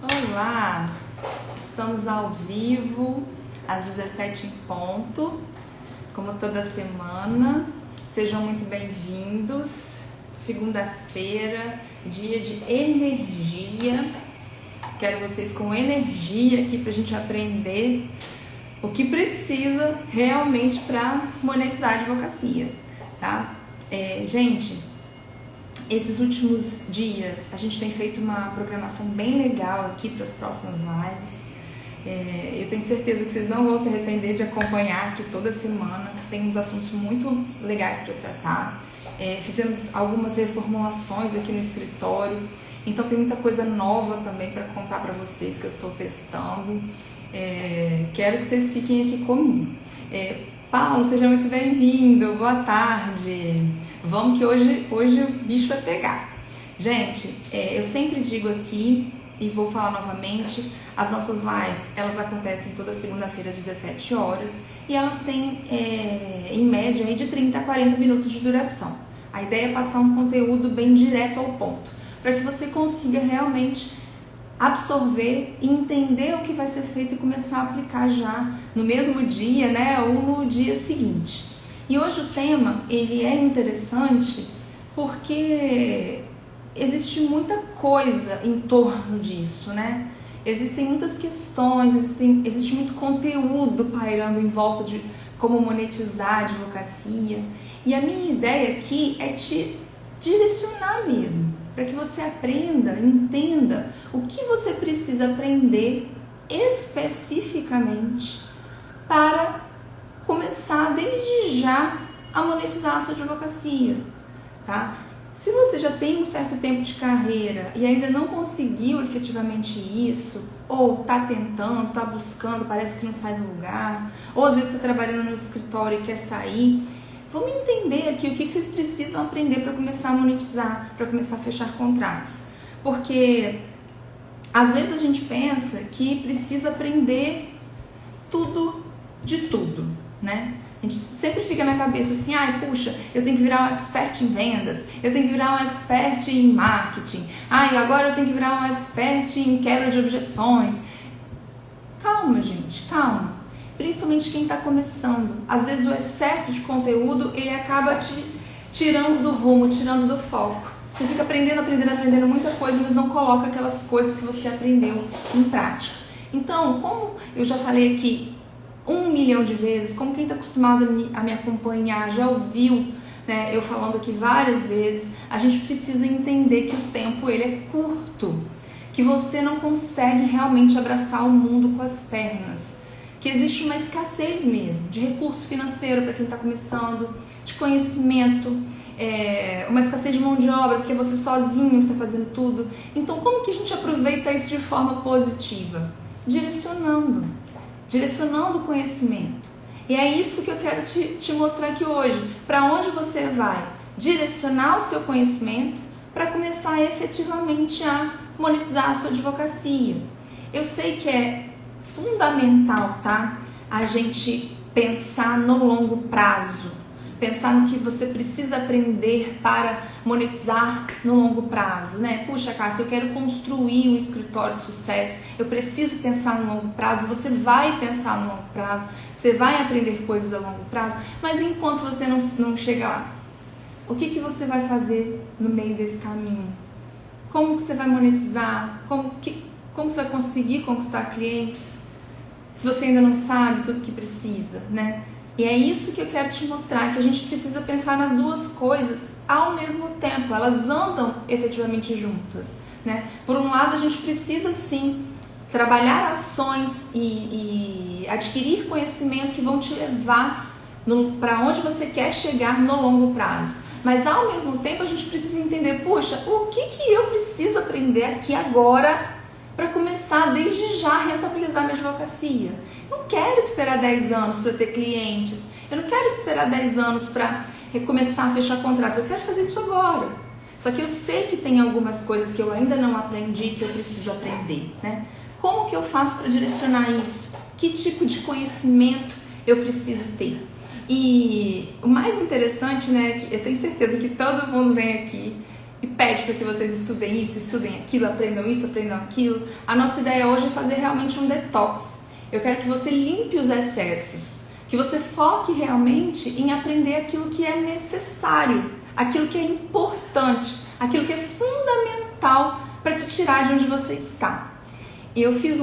Olá, estamos ao vivo às 17 em ponto, como toda semana. Sejam muito bem-vindos. Segunda-feira, dia de energia. Quero vocês com energia aqui pra gente aprender o que precisa realmente para monetizar a advocacia, tá? Gente, esses últimos dias a gente tem feito uma programação bem legal aqui para as próximas lives. Eu tenho certeza que vocês não vão se arrepender de acompanhar aqui toda semana. Tem uns assuntos muito legais para tratar. Fizemos algumas reformulações aqui no escritório, então tem muita coisa nova também para contar para vocês que eu estou testando. Quero que vocês fiquem aqui comigo. Paulo, seja muito bem-vindo, boa tarde. Vamos que hoje o bicho vai pegar. Gente, eu sempre digo aqui e vou falar novamente, as nossas lives, elas acontecem toda segunda-feira às 17 horas e elas têm, em média, aí de 30 a 40 minutos de duração. A ideia é passar um conteúdo bem direto ao ponto, para que você consiga realmente absorver e entender o que vai ser feito e começar a aplicar já no mesmo dia, né, ou no dia seguinte. E hoje o tema, ele é interessante porque existe muita coisa em torno disso, né? Existem muitas questões, existe muito conteúdo pairando em volta de como monetizar a advocacia. E a minha ideia aqui é te direcionar mesmo, para que você aprenda, entenda o que você precisa aprender especificamente para começar desde já a monetizar a sua advocacia, tá? Se você já tem um certo tempo de carreira e ainda não conseguiu efetivamente isso, ou está tentando, está buscando, parece que não sai do lugar, ou às vezes está trabalhando no escritório e quer sair, vamos entender aqui o que vocês precisam aprender para começar a monetizar, para começar a fechar contratos. Porque às vezes a gente pensa que precisa aprender tudo de tudo, né? A gente sempre fica na cabeça assim, puxa, eu tenho que virar um expert em vendas, eu tenho que virar um expert em marketing, agora eu tenho que virar um expert em quebra de objeções. Calma, gente, calma. Principalmente quem está começando. Às vezes o excesso de conteúdo, ele acaba te tirando do rumo, tirando do foco. Você fica aprendendo muita coisa, mas não coloca aquelas coisas que você aprendeu em prática. Então, como eu já falei aqui 1 milhão de vezes, como quem está acostumado a me acompanhar já ouviu, né, eu falando aqui várias vezes, a gente precisa entender que o tempo ele é curto, que você não consegue realmente abraçar o mundo com as pernas, que existe uma escassez mesmo de recurso financeiro para quem está começando, de conhecimento, uma escassez de mão de obra, porque é você sozinho que está fazendo tudo. Então, como que a gente aproveita isso de forma positiva? Direcionando o conhecimento. E é isso que eu quero te mostrar aqui hoje. Para onde você vai direcionar o seu conhecimento para começar efetivamente a monetizar a sua advocacia. Eu sei que é fundamental, tá? A gente pensar no longo prazo, pensar no que você precisa aprender para monetizar no longo prazo, né? Puxa, Cássia, eu quero construir um escritório de sucesso, eu preciso pensar no longo prazo. Você vai pensar no longo prazo, você vai aprender coisas a longo prazo, mas enquanto você não chega lá, o que você vai fazer no meio desse caminho? Como que você vai monetizar? Como você vai conseguir conquistar clientes? Se você ainda não sabe tudo que precisa, né? E é isso que eu quero te mostrar, que a gente precisa pensar nas duas coisas ao mesmo tempo, elas andam efetivamente juntas, né? Por um lado, a gente precisa sim trabalhar ações e adquirir conhecimento que vão te levar para onde você quer chegar no longo prazo. Mas ao mesmo tempo a gente precisa entender, puxa, o que eu preciso aprender aqui agora para começar desde já a rentabilizar minha advocacia. Eu não quero esperar 10 anos para ter clientes, eu não quero esperar 10 anos para começar a fechar contratos, eu quero fazer isso agora. Só que eu sei que tem algumas coisas que eu ainda não aprendi, que eu preciso aprender, né? Como que eu faço para direcionar isso? Que tipo de conhecimento eu preciso ter? E o mais interessante, né, que eu tenho certeza que todo mundo vem aqui e pede para que vocês estudem isso, estudem aquilo, aprendam isso, aprendam aquilo. A nossa ideia hoje é fazer realmente um detox. Eu quero que você limpe os excessos, que você foque realmente em aprender aquilo que é necessário, aquilo que é importante, aquilo que é fundamental para te tirar de onde você está. Eu fiz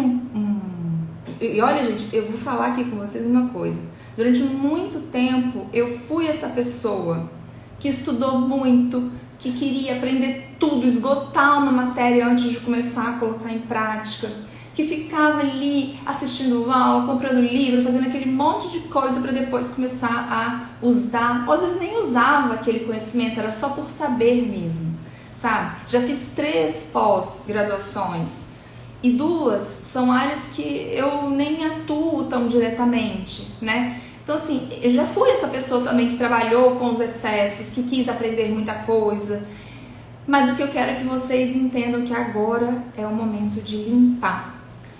E olha, gente, eu vou falar aqui com vocês uma coisa. Durante muito tempo eu fui essa pessoa que estudou muito, que queria aprender tudo, esgotar uma matéria antes de começar a colocar em prática, que ficava ali assistindo aula, comprando livro, fazendo aquele monte de coisa para depois começar a usar. Ou às vezes nem usava aquele conhecimento, era só por saber mesmo, sabe? Já fiz 3 pós-graduações e 2 são áreas que eu nem atuo tão diretamente, né? Então assim, eu já fui essa pessoa também que trabalhou com os excessos, que quis aprender muita coisa. Mas o que eu quero é que vocês entendam que agora é o momento de limpar.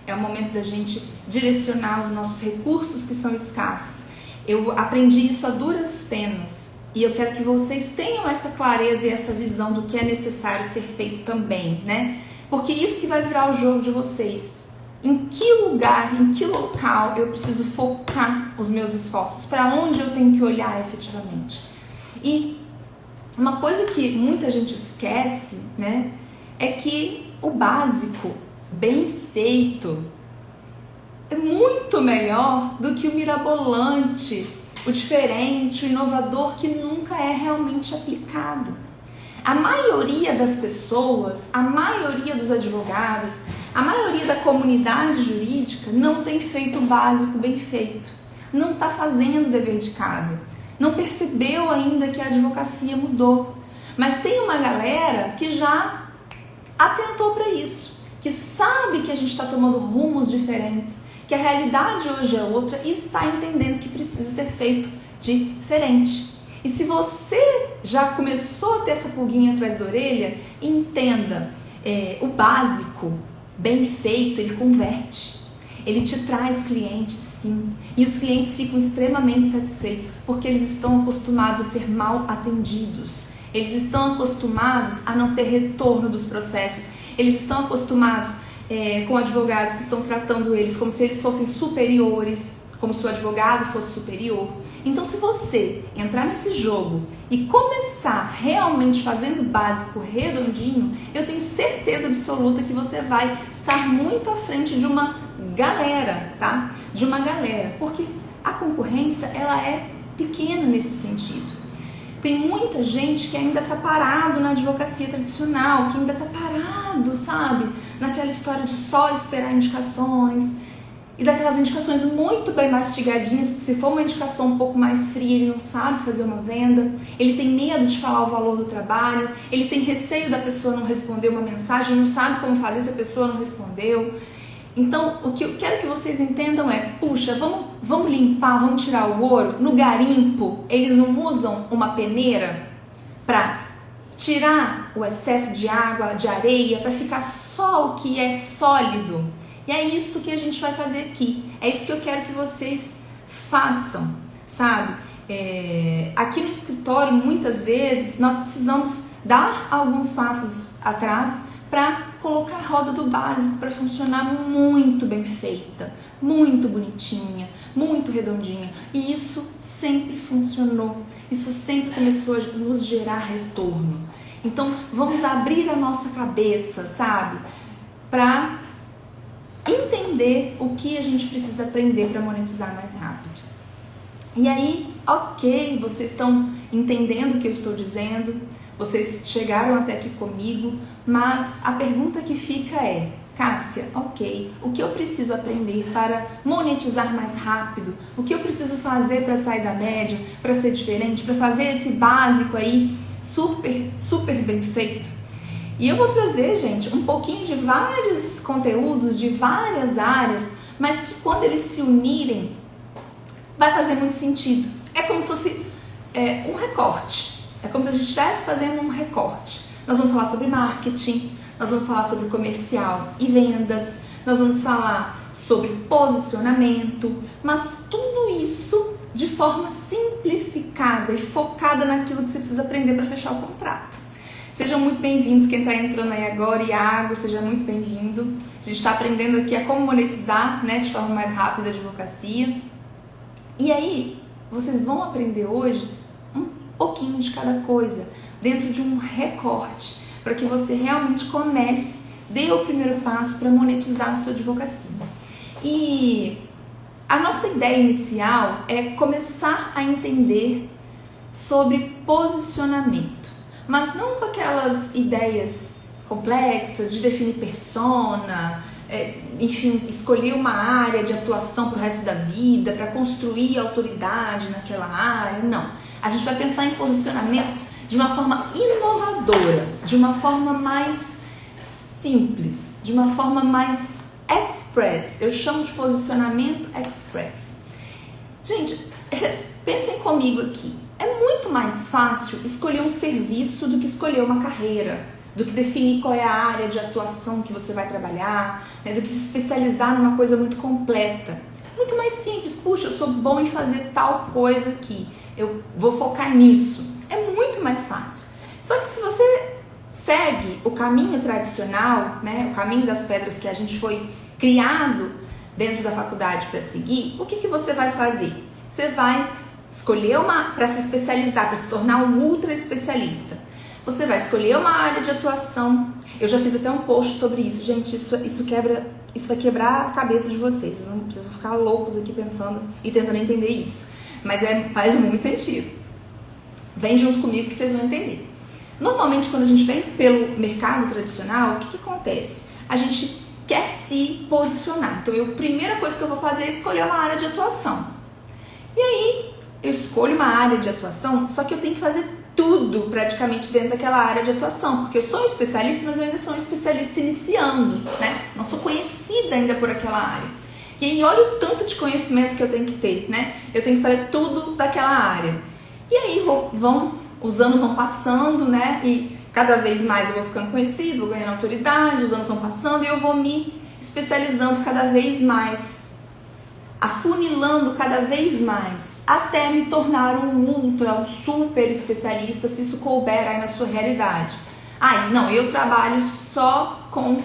É o momento da gente direcionar os nossos recursos que são escassos. Eu aprendi isso a duras penas. E eu quero que vocês tenham essa clareza e essa visão do que é necessário ser feito também, né? Porque isso que vai virar o jogo de vocês. Em que lugar, em que local eu preciso focar os meus esforços? Para onde eu tenho que olhar efetivamente? E uma coisa que muita gente esquece, né? É que o básico, bem feito, é muito melhor do que o mirabolante, o diferente, o inovador que nunca é realmente aplicado. A maioria das pessoas, a maioria dos advogados, a maioria da comunidade jurídica não tem feito o básico bem feito, não está fazendo o dever de casa, não percebeu ainda que a advocacia mudou. Mas tem uma galera que já atentou para isso, que sabe que a gente está tomando rumos diferentes, que a realidade hoje é outra e está entendendo que precisa ser feito diferente. E se você já começou a ter essa pulguinha atrás da orelha, entenda, o básico, bem feito, ele converte. Ele te traz clientes, sim. E os clientes ficam extremamente satisfeitos porque eles estão acostumados a ser mal atendidos. Eles estão acostumados a não ter retorno dos processos. Eles estão acostumados com advogados que estão tratando eles como se eles fossem superiores, como se o advogado fosse superior. Então, se você entrar nesse jogo e começar realmente fazendo o básico redondinho, eu tenho certeza absoluta que você vai estar muito à frente de uma galera, tá? De uma galera, porque a concorrência, ela é pequena nesse sentido. Tem muita gente que ainda está parado na advocacia tradicional, que ainda está parado, sabe? Naquela história de só esperar indicações e daquelas indicações muito bem mastigadinhas, porque se for uma indicação um pouco mais fria, ele não sabe fazer uma venda, ele tem medo de falar o valor do trabalho, ele tem receio da pessoa não responder uma mensagem, não sabe como fazer se a pessoa não respondeu. Então, o que eu quero que vocês entendam é, puxa, vamos limpar, vamos tirar o ouro. No garimpo, eles não usam uma peneira para tirar o excesso de água, de areia, para ficar só o que é sólido. E é isso que a gente vai fazer aqui. É isso que eu quero que vocês façam, sabe? Aqui no escritório, muitas vezes, nós precisamos dar alguns passos atrás para colocar a roda do básico para funcionar muito bem feita, muito bonitinha, muito redondinha. E isso sempre funcionou, isso sempre começou a nos gerar retorno. Então vamos abrir a nossa cabeça, sabe? Para entender o que a gente precisa aprender para monetizar mais rápido. E aí, ok, vocês estão entendendo o que eu estou dizendo, vocês chegaram até aqui comigo, mas a pergunta que fica é, Cássia, ok, o que eu preciso aprender para monetizar mais rápido? O que eu preciso fazer para sair da média, para ser diferente, para fazer esse básico aí super bem feito? E eu vou trazer, gente, um pouquinho de vários conteúdos, de várias áreas, mas que quando eles se unirem, vai fazer muito sentido. É como se fosse um recorte. É como se a gente estivesse fazendo um recorte. Nós vamos falar sobre marketing, nós vamos falar sobre comercial e vendas, nós vamos falar sobre posicionamento, mas tudo isso de forma simplificada e focada naquilo que você precisa aprender para fechar o contrato. Sejam muito bem-vindos, quem está entrando aí agora, Iago, seja muito bem-vindo. A gente está aprendendo aqui a como monetizar, né, de forma mais rápida a advocacia. E aí, vocês vão aprender hoje um pouquinho de cada coisa, dentro de um recorte, para que você realmente comece, dê o primeiro passo para monetizar a sua advocacia. E a nossa ideia inicial é começar a entender sobre posicionamento, mas não com aquelas ideias complexas de definir persona, enfim, escolher uma área de atuação para o resto da vida, para construir autoridade naquela área, não. A gente vai pensar em posicionamento de uma forma inovadora, de uma forma mais simples, de uma forma mais express. Eu chamo de posicionamento express. Gente, pensem comigo aqui. É muito mais fácil escolher um serviço do que escolher uma carreira, do que definir qual é a área de atuação que você vai trabalhar, né, do que se especializar numa coisa muito completa. Muito mais simples. Puxa, eu sou bom em fazer tal coisa aqui, eu vou focar nisso. É muito mais fácil. Só que se você segue o caminho tradicional, né, o caminho das pedras que a gente foi criado dentro da faculdade para seguir, o que você vai fazer? Você vai escolher para se especializar, para se tornar um ultra especialista. Você vai escolher uma área de atuação. Eu já fiz até um post sobre isso. Gente, isso vai quebrar a cabeça de vocês. Vocês não precisam ficar loucos aqui pensando e tentando entender isso. Mas faz muito sentido. Vem junto comigo que vocês vão entender. Normalmente, quando a gente vem pelo mercado tradicional, o que acontece? A gente quer se posicionar. Então, a primeira coisa que eu vou fazer é escolher uma área de atuação. E aí, eu escolho uma área de atuação, só que eu tenho que fazer tudo praticamente dentro daquela área de atuação, porque eu sou um especialista, mas eu ainda sou um especialista iniciando, né? Não sou conhecida ainda por aquela área. E aí, olha o tanto de conhecimento que eu tenho que ter, né? Eu tenho que saber tudo daquela área. E aí, os anos vão passando, né? E cada vez mais eu vou ficando conhecido, vou ganhando autoridade, os anos vão passando e eu vou me especializando cada vez mais, afunilando cada vez mais, até me tornar um super especialista, se isso couber aí na sua realidade. Não, eu trabalho só com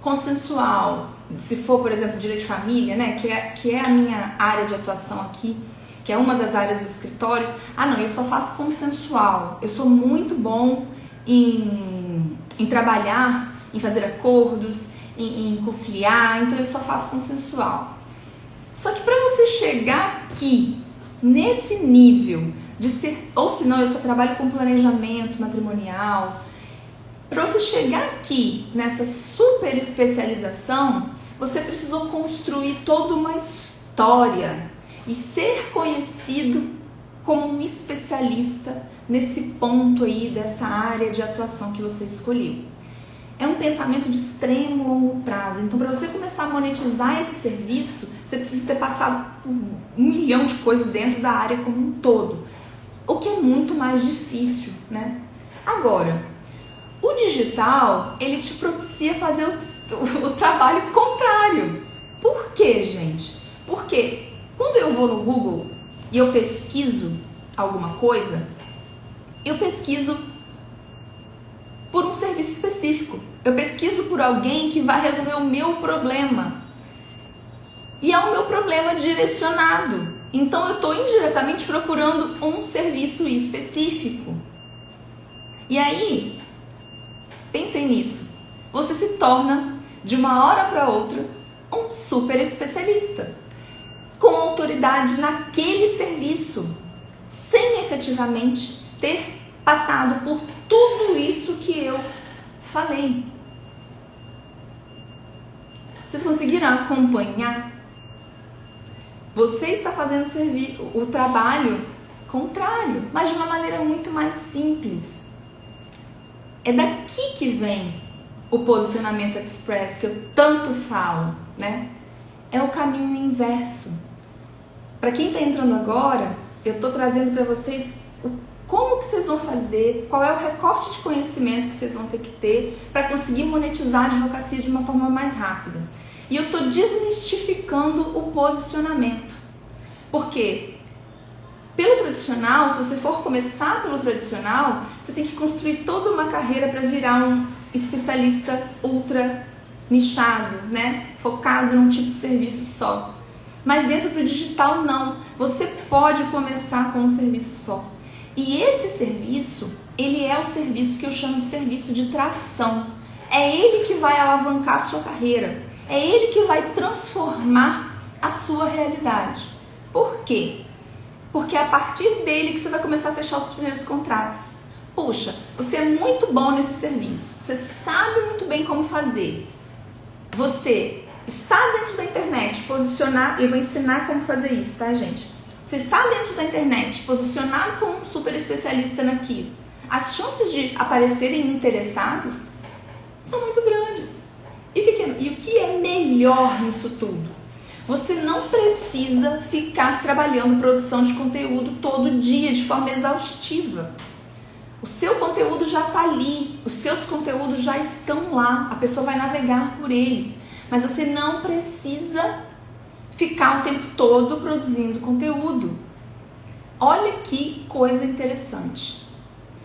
consensual. Se for, por exemplo, direito de família, né, que é a minha área de atuação aqui, que é uma das áreas do escritório, não, eu só faço consensual. Eu sou muito bom em trabalhar, em fazer acordos, em conciliar, então eu só faço consensual. Só que para você chegar aqui, nesse nível de ser, ou se não, eu só trabalho com planejamento matrimonial, para você chegar aqui nessa super especialização, você precisou construir toda uma história e ser conhecido como um especialista nesse ponto aí dessa área de atuação que você escolheu. É um pensamento de extremo longo prazo. Então, para você começar a monetizar esse serviço, você precisa ter passado por 1 milhão de coisas dentro da área como um todo, o que é muito mais difícil, né? Agora, o digital, ele te propicia fazer o trabalho contrário. Por quê, gente? Porque quando eu vou no Google e eu pesquiso alguma coisa, eu pesquiso por um serviço específico. Eu pesquiso por alguém que vai resolver o meu problema. E é o meu problema direcionado. Então eu estou indiretamente procurando um serviço específico. E aí, pensem nisso. Você se torna, de uma hora para outra, um super especialista, com autoridade naquele serviço, sem efetivamente ter passado por tudo isso que eu falei. Vocês conseguiram acompanhar? Você está fazendo o trabalho contrário, mas de uma maneira muito mais simples. É daqui que vem o posicionamento express que eu tanto falo, né? É o caminho inverso. Para quem está entrando agora, eu estou trazendo para vocês como que vocês vão fazer, qual é o recorte de conhecimento que vocês vão ter que ter para conseguir monetizar a advocacia de uma forma mais rápida. E eu estou desmistificando o posicionamento. Porque Pelo tradicional, se você for começar pelo tradicional, você tem que construir toda uma carreira para virar um especialista ultra nichado, né? Focado num tipo de serviço só. Mas dentro do digital não, você pode começar com um serviço só. E esse serviço, ele é o serviço que eu chamo de serviço de tração. É ele que vai alavancar a sua carreira, é ele que vai transformar a sua realidade. Por quê? Porque é a partir dele que você vai começar a fechar os primeiros contratos. Puxa, você é muito bom nesse serviço, você sabe muito bem como fazer. Você está dentro da internet, posicionado, eu vou ensinar como fazer isso, tá, gente? Você está dentro da internet, posicionado como um super especialista naquilo. As chances de aparecerem interessados são muito grandes. E o que é melhor nisso tudo? Você não precisa ficar trabalhando produção de conteúdo todo dia de forma exaustiva. O seu conteúdo já está ali, os seus conteúdos já estão lá, a pessoa vai navegar por eles. Mas você não precisa ficar o tempo todo produzindo conteúdo. Olha que coisa interessante.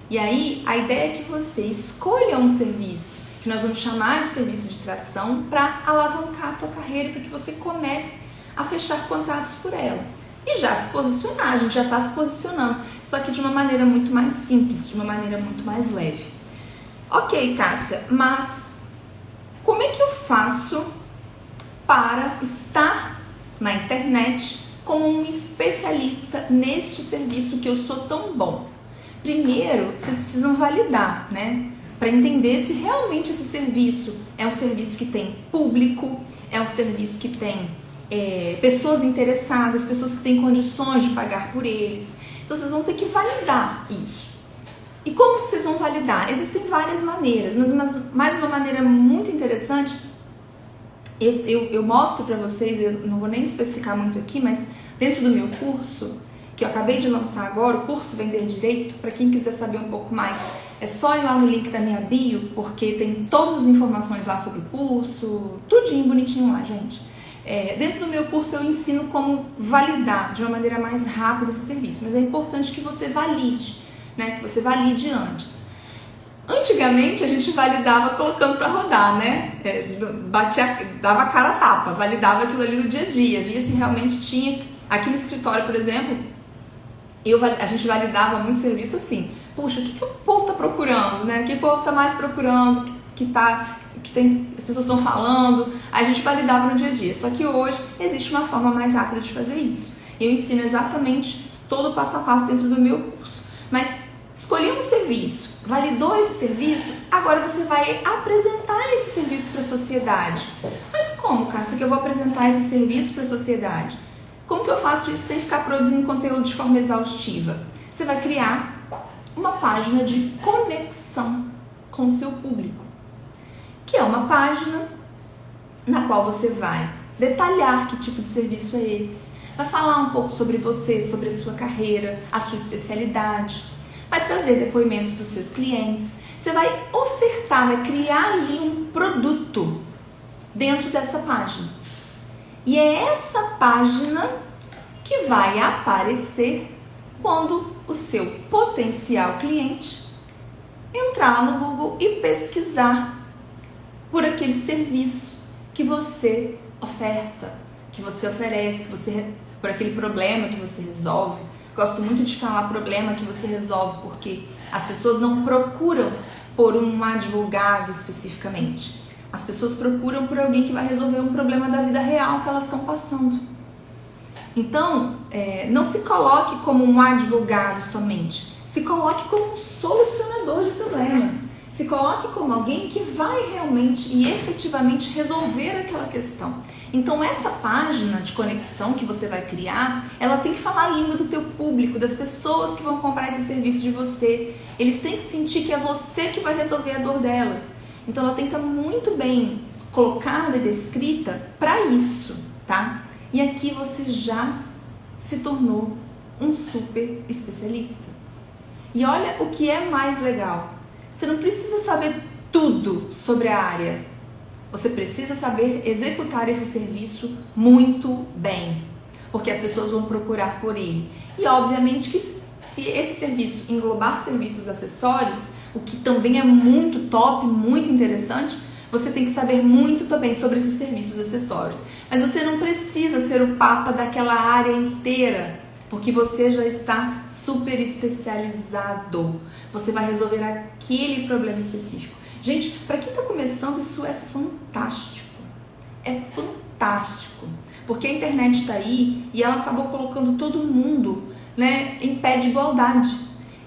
E aí, a ideia é que você escolha um serviço, que nós vamos chamar de serviço de tração, para alavancar a tua carreira, para que você comece a fechar contratos por ela. E já se posicionar, a gente já está se posicionando, só que de uma maneira muito mais simples, de uma maneira muito mais leve. Ok, Cássia, mas como é que eu faço para estar na internet como um especialista neste serviço que eu sou tão bom? Primeiro, vocês precisam validar, né? Para entender se realmente esse serviço é um serviço que tem público, é um serviço que tem pessoas interessadas, pessoas que têm condições de pagar por eles. Então vocês vão ter que validar isso. E como que vocês vão validar? Existem várias maneiras, mas mais uma maneira muito interessante, eu mostro para vocês, eu não vou nem especificar muito aqui, mas dentro do meu curso, que eu acabei de lançar agora, o curso Vender Direito, para quem quiser saber um pouco mais, é só ir lá no link da minha bio, porque tem todas as informações lá sobre o curso, tudinho bonitinho lá, gente. Dentro do meu curso eu ensino como validar de uma maneira mais rápida esse serviço, mas é importante que você valide, né? Que você valide antes. Antigamente a gente validava colocando para rodar, né? Dava a cara a tapa, validava aquilo ali no dia a dia, via se realmente tinha. Aqui no escritório, por exemplo, a gente validava muito serviço assim. Puxa, o que o povo está procurando, né? O que o povo está mais procurando, as pessoas estão falando, a gente validava no dia a dia. Só que hoje existe uma forma mais rápida de fazer isso. Eu ensino exatamente todo o passo a passo dentro do meu curso. Mas escolheu um serviço, validou esse serviço, agora você vai apresentar esse serviço para a sociedade. Mas como, Cássia, que eu vou apresentar esse serviço para a sociedade? Como que eu faço isso sem ficar produzindo conteúdo de forma exaustiva? Você vai criar uma página de conexão com o seu público, que é uma página na qual você vai detalhar que tipo de serviço é esse, vai falar um pouco sobre você, sobre a sua carreira, a sua especialidade, vai trazer depoimentos dos seus clientes, você vai ofertar, vai criar ali um produto dentro dessa página. E é essa página que vai aparecer quando o seu potencial cliente entrar lá no Google e pesquisar por aquele serviço que você oferta, que você oferece, por aquele problema que você resolve. Gosto muito de falar problema que você resolve, porque as pessoas não procuram por um advogado especificamente. As pessoas procuram por alguém que vai resolver um problema da vida real que elas estão passando. Então, não se coloque como um advogado somente. Se coloque como um solucionador de problemas. Se coloque como alguém que vai realmente e efetivamente resolver aquela questão. Então, essa página de conexão que você vai criar, ela tem que falar a língua do teu público, das pessoas que vão comprar esse serviço de você. Eles têm que sentir que é você que vai resolver a dor delas. Então ela tem que estar muito bem colocada e descrita para isso, tá? E aqui você já se tornou um super especialista. E olha o que é mais legal. Você não precisa saber tudo sobre a área. Você precisa saber executar esse serviço muito bem. porque as pessoas vão procurar por ele. E obviamente que se esse serviço englobar serviços acessórios, o que também é muito top, muito interessante, você tem que saber muito também sobre esses serviços acessórios. Mas você não precisa ser o papa daquela área inteira, porque você já está super especializado. Você vai resolver aquele problema específico. Gente, para quem está começando, isso é fantástico. É fantástico. Porque a internet está aí e ela acabou colocando todo mundo, né, em pé de igualdade.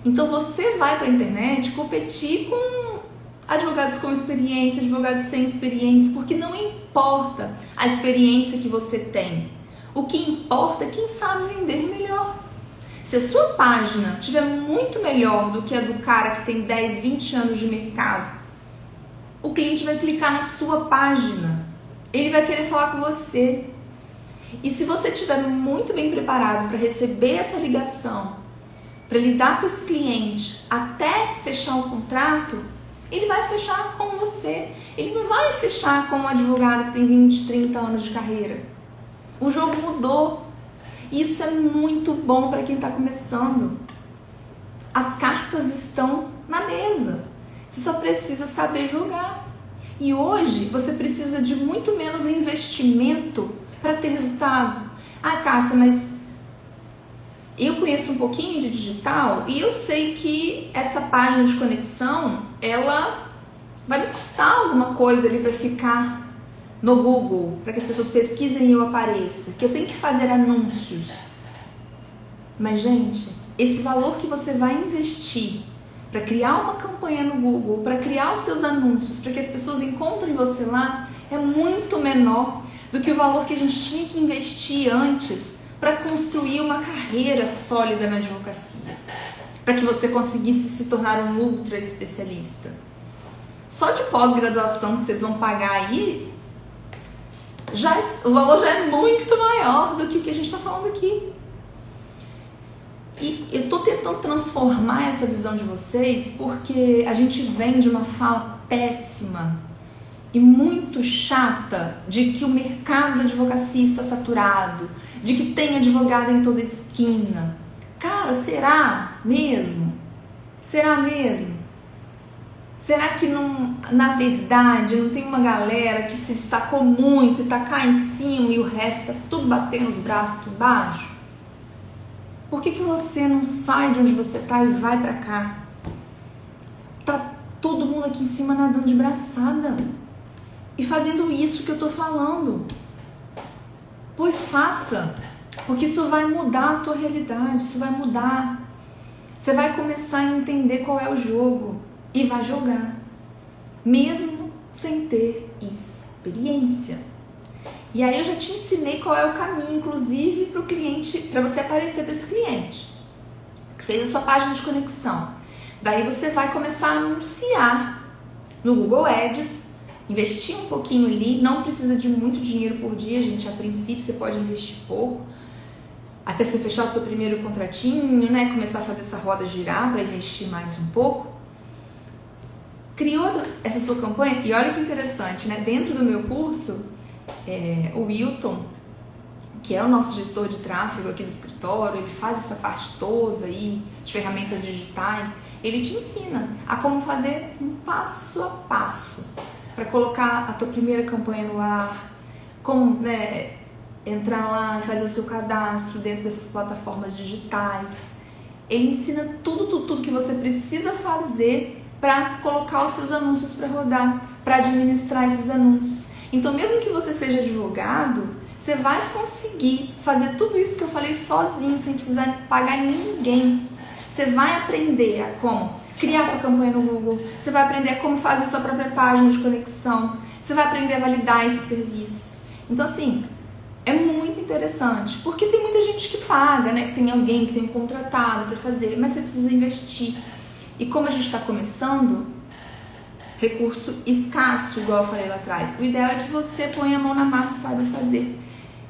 Então você vai para a internet competir com advogados com experiência, advogados sem experiência, porque não importa a experiência que você tem. O que importa é quem sabe vender melhor. Se a sua página estiver muito melhor do que a do cara que tem 10, 20 anos de mercado, o cliente vai clicar na sua página. Ele vai querer falar com você. E se você estiver muito bem preparado para receber essa ligação, para lidar com esse cliente até fechar o contrato, ele vai fechar com você. Ele não vai fechar com um advogado que tem 20, 30 anos de carreira. O jogo mudou. Isso é muito bom para quem está começando. As cartas estão na mesa. Você só precisa saber jogar. E hoje você precisa de muito menos investimento para ter resultado. Ah, Cássia, mas eu conheço um pouquinho de digital e eu sei que essa página de conexão, ela vai me custar alguma coisa ali para ficar no Google, para que as pessoas pesquisem e eu apareça, que eu tenho que fazer anúncios. Mas, gente, esse valor que você vai investir para criar uma campanha no Google, para criar os seus anúncios, para que as pessoas encontrem você lá, é muito menor do que o valor que a gente tinha que investir antes para construir uma carreira sólida na advocacia, para que você conseguisse se tornar um ultra especialista. Só de pós-graduação que vocês vão pagar aí, o valor já é muito maior do que o que a gente está falando aqui. E eu estou tentando transformar essa visão de vocês porque a gente vem de uma fala péssima e muito chata de que o mercado da advocacia está saturado, de que tem advogado em toda esquina. Cara, será mesmo? Será mesmo? Será que não, na verdade, não tem uma galera que se destacou muito e está cá em cima e o resto está tudo batendo os braços aqui embaixo? Por que você não sai de onde você está e vai para cá? Tá todo mundo aqui em cima nadando de braçada e fazendo isso que eu tô falando. Pois faça, porque isso vai mudar a tua realidade, isso vai mudar. Você vai começar a entender qual é o jogo e vai jogar, mesmo sem ter experiência. E aí eu já te ensinei qual é o caminho, inclusive para o cliente, para você aparecer para esse cliente que fez a sua página de conexão. Daí você vai começar a anunciar no Google Ads, investir um pouquinho ali, não precisa de muito dinheiro por dia, gente. A princípio você pode investir pouco, até você fechar o seu primeiro contratinho, né? Começar a fazer essa roda girar para investir mais um pouco. Criou essa sua campanha e olha que interessante, né? Dentro do meu curso, o Wilton, que é o nosso gestor de tráfego aqui do escritório, ele faz essa parte toda aí de ferramentas digitais. Ele te ensina a como fazer um passo a passo para colocar a tua primeira campanha no ar, como, né, entrar lá e fazer o seu cadastro dentro dessas plataformas digitais. Ele ensina tudo que você precisa fazer para colocar os seus anúncios para rodar, para administrar esses anúncios. Então, mesmo que você seja advogado, você vai conseguir fazer tudo isso que eu falei sozinho, sem precisar pagar ninguém. Você vai aprender a como criar a tua campanha no Google, você vai aprender a como fazer a sua própria página de conexão, você vai aprender a validar esses serviços. Então, assim, é muito interessante, porque tem muita gente que paga, né? Que tem alguém que tem um contratado para fazer, mas você precisa investir. E como a gente está começando, recurso escasso, igual eu falei lá atrás, o ideal é que você ponha a mão na massa e saiba fazer.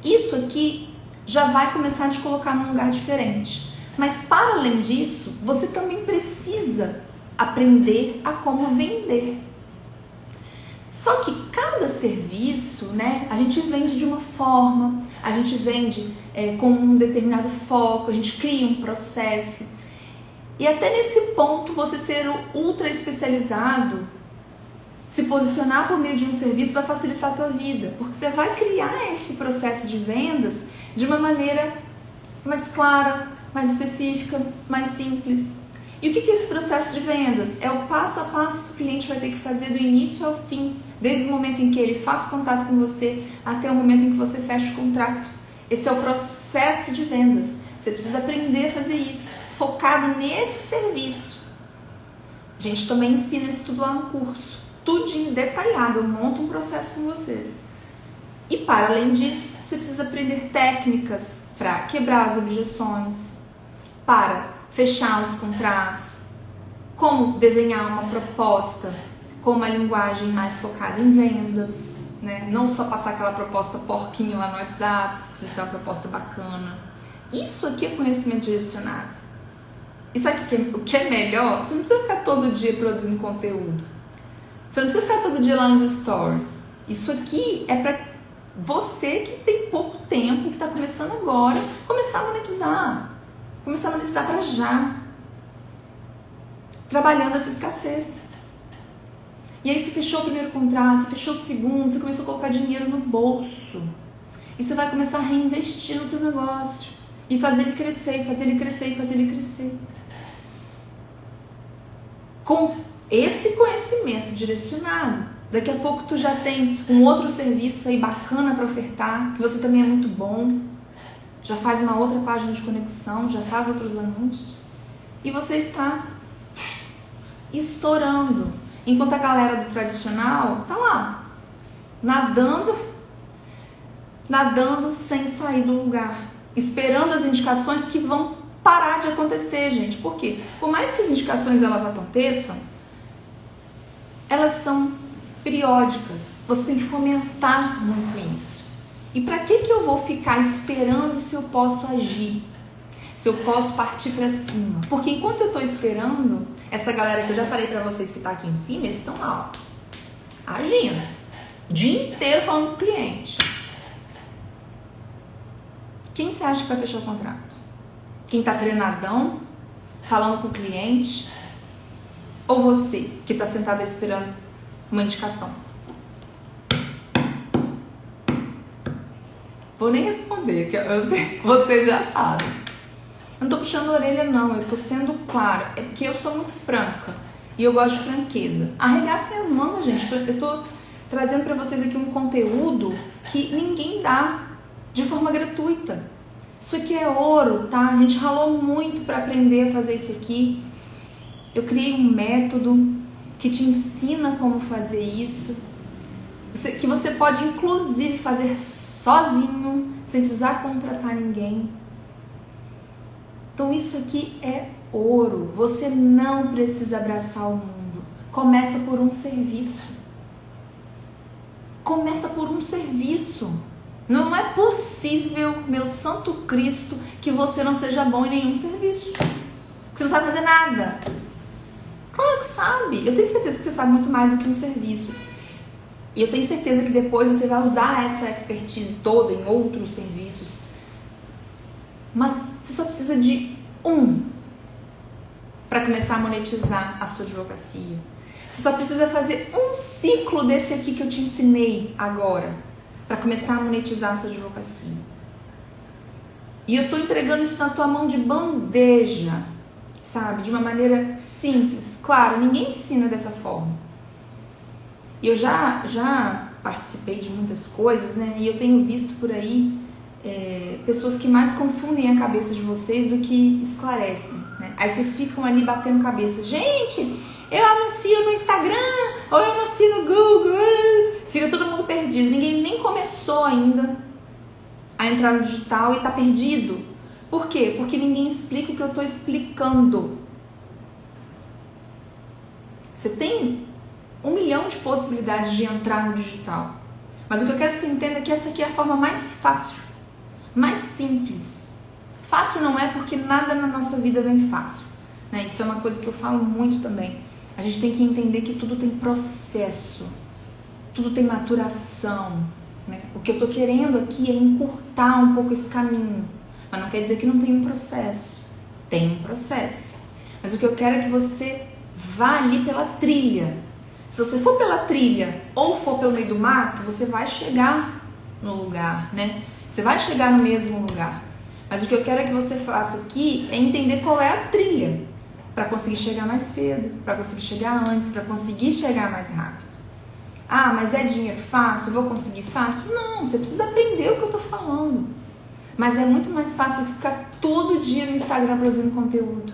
Isso aqui já vai começar a te colocar num lugar diferente. Mas para além disso, você também precisa aprender a como vender. Só que cada serviço, né, a gente vende de uma forma, a gente vende com um determinado foco, a gente cria um processo. E até nesse ponto, você ser ultra especializado, se posicionar por meio de um serviço vai facilitar a tua vida, porque você vai criar esse processo de vendas de uma maneira mais clara, mais específica, mais simples. E o que é esse processo de vendas? É o passo a passo que o cliente vai ter que fazer do início ao fim, desde o momento em que ele faz contato com você até o momento em que você fecha o contrato. Esse é o processo de vendas. Você precisa aprender a fazer isso, focado nesse serviço. A gente também ensina isso tudo lá no curso, tudinho detalhado, eu monto um processo com vocês. E para além disso, você precisa aprender técnicas para quebrar as objeções, para fechar os contratos, como desenhar uma proposta com uma linguagem mais focada em vendas, né? Não só passar aquela proposta porquinho lá no WhatsApp, você precisa ter uma proposta bacana. Isso aqui é conhecimento direcionado. E sabe o que é melhor? Você não precisa ficar todo dia produzindo conteúdo. Você não precisa ficar todo dia lá nos stories. Isso aqui é para você que tem pouco tempo, que está começando agora, começar a monetizar. Começar a monetizar para já. Trabalhando essa escassez. E aí você fechou o primeiro contrato, você fechou o segundo, você começou a colocar dinheiro no bolso. E você vai começar a reinvestir no teu negócio. E fazer ele crescer, e fazer ele crescer, e fazer ele crescer. Com esse conhecimento direcionado, daqui a pouco tu já tem um outro serviço aí bacana para ofertar, que você também é muito bom. Já faz uma outra página de conexão, já faz outros anúncios. E você está estourando. Enquanto a galera do tradicional tá lá, nadando sem sair do lugar, esperando as indicações que vão parar de acontecer, gente. Por quê? Por mais que as indicações elas aconteçam, elas são periódicas. Você tem que fomentar muito isso. E para que eu vou ficar esperando se eu posso agir? Se eu posso partir para cima? Porque enquanto eu estou esperando, essa galera que eu já falei para vocês que está aqui em cima, eles estão lá, ó, agindo. O dia inteiro falando com o cliente. Quem você acha que vai fechar o contrato? Quem está treinadão, falando com o cliente? Ou você, que está sentado esperando uma indicação? Vou nem responder, que eu sei, vocês já sabem. Eu não tô puxando a orelha não, eu tô sendo clara. É porque eu sou muito franca e eu gosto de franqueza. Arregaçem as mangas, gente. Eu tô trazendo pra vocês aqui um conteúdo que ninguém dá de forma gratuita. Isso aqui é ouro, tá? A gente ralou muito pra aprender a fazer isso aqui. Eu criei um método que te ensina como fazer isso. Que você pode inclusive fazer sozinho, sem precisar contratar ninguém. Então isso aqui é ouro. Você não precisa abraçar o mundo. Começa por um serviço. Começa por um serviço. Não é possível, meu santo Cristo, que você não seja bom em nenhum serviço. Que você não sabe fazer nada. Claro que sabe. Eu tenho certeza que você sabe muito mais do que um serviço. E eu tenho certeza que depois você vai usar essa expertise toda em outros serviços. Mas você só precisa de um para começar a monetizar a sua advocacia. Você só precisa fazer um ciclo desse aqui que eu te ensinei agora para começar a monetizar a sua advocacia. E eu tô entregando isso na tua mão de bandeja, sabe? De uma maneira simples. Claro, ninguém ensina dessa forma. E eu já participei de muitas coisas, né? E eu tenho visto por aí pessoas que mais confundem a cabeça de vocês do que esclarecem, né? Aí vocês ficam ali batendo cabeça. Gente, eu anuncio no Instagram, ou eu anuncio no Google. Fica todo mundo perdido. Ninguém nem começou ainda a entrar no digital e tá perdido. Por quê? Porque ninguém explica o que eu tô explicando. Você tem 1 milhão de possibilidades de entrar no digital. Mas o que eu quero que você entenda é que essa aqui é a forma mais fácil, mais simples. Fácil não é porque nada na nossa vida vem fácil, né? Isso é uma coisa que eu falo muito também. A gente tem que entender que tudo tem processo, tudo tem maturação. né? O que eu tô querendo aqui é encurtar um pouco esse caminho, mas não quer dizer que não tem um processo. Tem um processo. Mas o que eu quero é que você vá ali pela trilha. Se você for pela trilha ou for pelo meio do mato, você vai chegar no lugar, né? Você vai chegar no mesmo lugar. Mas o que eu quero é que você faça aqui é entender qual é a trilha para conseguir chegar mais cedo, para conseguir chegar antes, para conseguir chegar mais rápido. Ah, mas é dinheiro fácil? Vou conseguir fácil? Não, você precisa aprender o que eu tô falando. Mas é muito mais fácil do que ficar todo dia no Instagram produzindo conteúdo,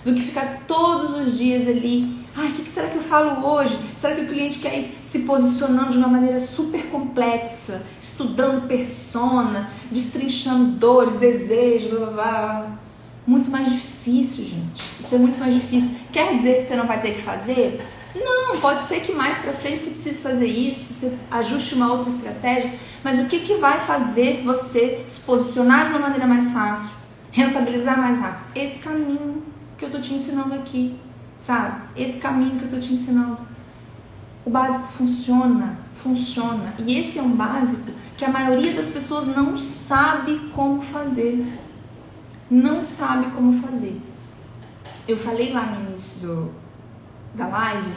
do que ficar todos os dias ali. Ai, o que será que eu falo hoje? Será que o cliente quer isso? Se posicionando de uma maneira super complexa, estudando persona, destrinchando dores, desejos, blá blá blá. Muito mais difícil, gente. Isso é muito mais difícil. Quer dizer que você não vai ter que fazer? Não, pode ser que mais pra frente você precise fazer isso, você ajuste uma outra estratégia, mas o que vai fazer você se posicionar de uma maneira mais fácil, rentabilizar mais rápido? Esse caminho que eu tô te ensinando aqui, sabe? Esse caminho que eu tô te ensinando. O básico funciona. E esse é um básico que a maioria das pessoas não sabe como fazer. Não sabe como fazer. Eu falei lá no início da live,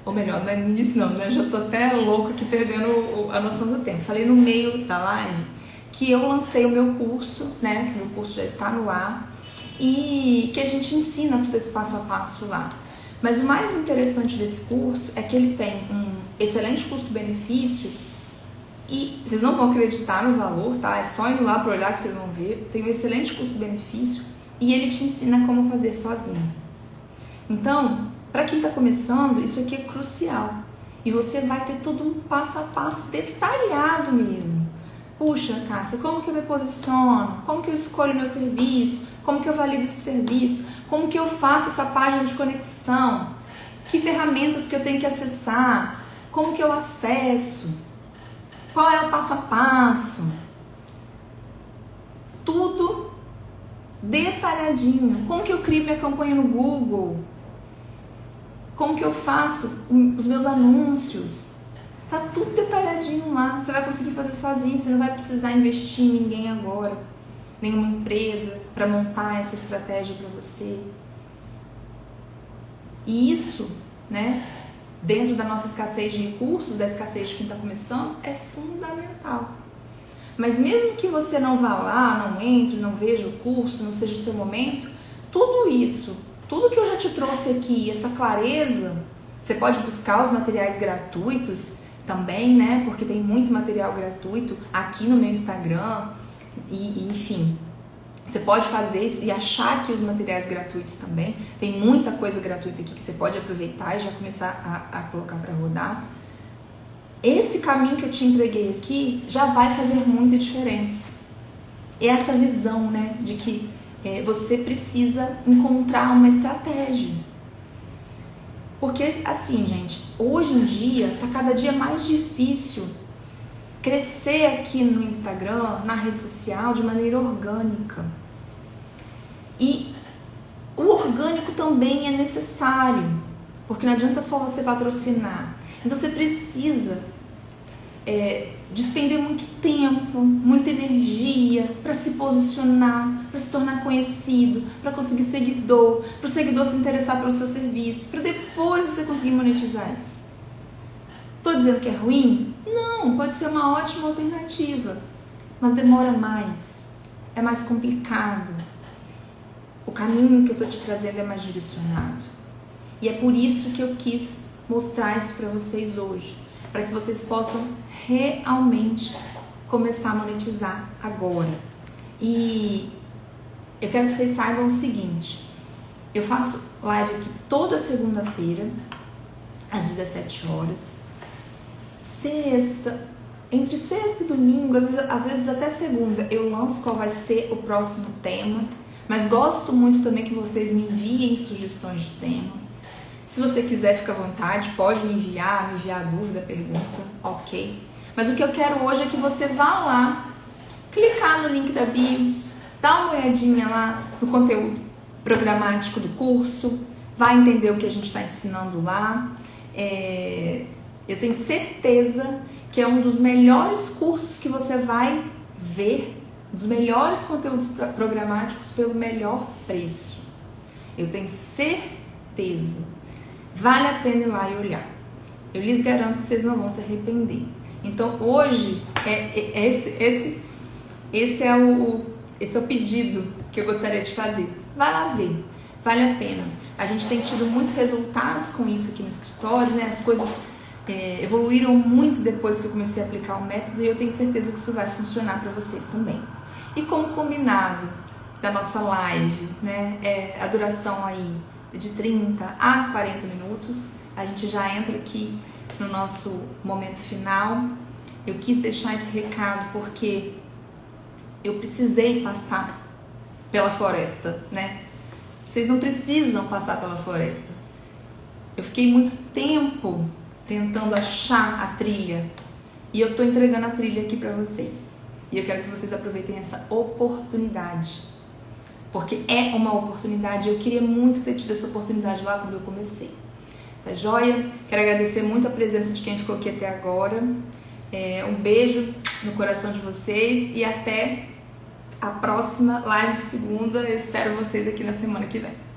ou melhor, não é no início não, né? Já tô até louco aqui perdendo a noção do tempo. Falei no meio da live que eu lancei o meu curso, né? Meu curso já está no ar e que a gente ensina tudo esse passo a passo lá. Mas o mais interessante desse curso é que ele tem um excelente custo-benefício e vocês não vão acreditar no valor, tá? É só indo lá para olhar que vocês vão ver. Tem um excelente custo-benefício e ele te ensina como fazer sozinho. Então, para quem está começando, isso aqui é crucial. E você vai ter todo um passo a passo detalhado mesmo. Puxa, Cássia, como que eu me posiciono? Como que eu escolho meu serviço? Como que eu valido esse serviço? Como que eu faço essa página de conexão? Que ferramentas que eu tenho que acessar? Como que eu acesso? Qual é o passo a passo? Tudo detalhadinho. Como que eu crio minha campanha no Google? Como que eu faço os meus anúncios? Tá tudo detalhadinho lá. Você vai conseguir fazer sozinho, você não vai precisar investir em ninguém agora, nenhuma empresa para montar essa estratégia para você. E isso, né, dentro da nossa escassez de recursos, da escassez de quem está começando, é fundamental. Mas mesmo que você não vá lá, não entre, não veja o curso, não seja o seu momento, tudo isso, tudo que eu já te trouxe aqui, essa clareza, você pode buscar os materiais gratuitos também, né? Porque tem muito material gratuito aqui no meu Instagram e enfim, você pode fazer isso e achar aqui os materiais gratuitos também. Tem muita coisa gratuita aqui que você pode aproveitar e já começar a colocar para rodar. Esse caminho que eu te entreguei aqui já vai fazer muita diferença. E essa visão, né, de que você precisa encontrar uma estratégia. Porque, assim, gente, hoje em dia tá cada dia mais difícil crescer aqui no Instagram, na rede social, de maneira orgânica. E o orgânico também é necessário, porque não adianta só você patrocinar. Então você precisa despender muito tempo, muita energia para se posicionar, para se tornar conhecido, para conseguir seguidor, para o seguidor se interessar pelo seu serviço, para depois você conseguir monetizar isso. Tô dizendo que é ruim? Não, pode ser uma ótima alternativa, mas demora mais, é mais complicado. O caminho que eu tô te trazendo é mais direcionado. E é por isso que eu quis mostrar isso para vocês hoje, para que vocês possam realmente começar a monetizar agora. E eu quero que vocês saibam o seguinte: eu faço live aqui toda segunda-feira, às 17 horas, entre sexta e domingo, às vezes até segunda, eu lanço qual vai ser o próximo tema, mas gosto muito também que vocês me enviem sugestões de tema. Se você quiser, fica à vontade, pode me enviar dúvida, pergunta, ok. Mas o que eu quero hoje é que você vá lá, clicar no link da bio, dá uma olhadinha lá no conteúdo programático do curso, vai entender o que a gente está ensinando lá. Eu tenho certeza que é um dos melhores cursos que você vai ver, dos melhores conteúdos programáticos pelo melhor preço. Eu tenho certeza. Vale a pena ir lá e olhar. Eu lhes garanto que vocês não vão se arrepender. Então hoje esse é o pedido que eu gostaria de fazer. Vai lá ver, vale a pena. A gente tem tido muitos resultados com isso aqui no escritório, né? As coisas evoluíram muito depois que eu comecei a aplicar o método e eu tenho certeza que isso vai funcionar para vocês também. E como combinado da nossa live, né? A duração aí de 30 a 40 minutos, a gente já entra aqui no nosso momento final. Eu quis deixar esse recado porque eu precisei passar pela floresta, né? Vocês não precisam passar pela floresta. Eu fiquei muito tempo tentando achar a trilha e eu tô entregando a trilha aqui pra vocês. E eu quero que vocês aproveitem essa oportunidade, porque é uma oportunidade. Eu queria muito ter tido essa oportunidade lá quando eu comecei. Tá joia? Quero agradecer muito a presença de quem ficou aqui até agora. Um beijo no coração de vocês e até a próxima live de segunda. Eu espero vocês aqui na semana que vem.